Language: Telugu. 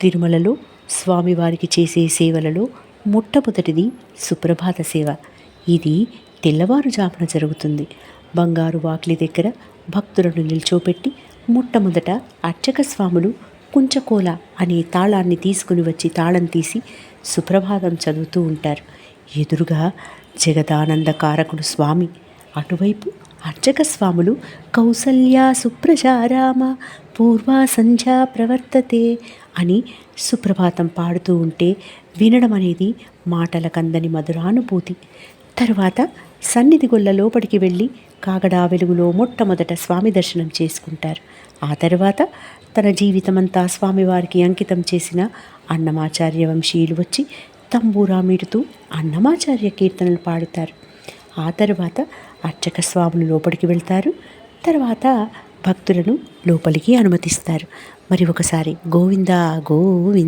తిరుమలలో స్వామివారికి చేసే సేవలలో మొట్టమొదటిది సుప్రభాత సేవ. ఇది తెల్లవారుజామున జరుగుతుంది. బంగారు వాకిలి దగ్గర భక్తులను నిల్చోపెట్టి మొట్టమొదట అర్చక స్వాములు కుంచకోల అనే తాళాన్ని తీసుకుని వచ్చి తాళం తీసి సుప్రభాతం చదువుతూ ఉంటారు. ఎదురుగా జగదానందకారకుడు స్వామి, అటువైపు అర్చక స్వాములు కౌసల్యా సుప్రజారామ పూర్వా సంధ్యా ప్రవర్తతే అని సుప్రభాతం పాడుతూ ఉంటే వినడం అనేది మాటలకందని మధురానుభూతి. తరువాత సన్నిధి గొల్ల లోపలికి వెళ్ళి కాగడా వెలుగులో మొట్టమొదట స్వామి దర్శనం చేసుకుంటారు. ఆ తర్వాత తన జీవితమంతా స్వామివారికి అంకితం చేసిన అన్నమాచార్య వంశీయులు వచ్చి తంబూరా మీటుతూ అన్నమాచార్య కీర్తనలు పాడుతారు. ఆ తర్వాత అర్చక స్వాములు లోపలికి వెళ్తారు. తర్వాత భక్తులను లోపలికి అనుమతిస్తారు. మరి ఒకసారి గోవిందా గోవింద.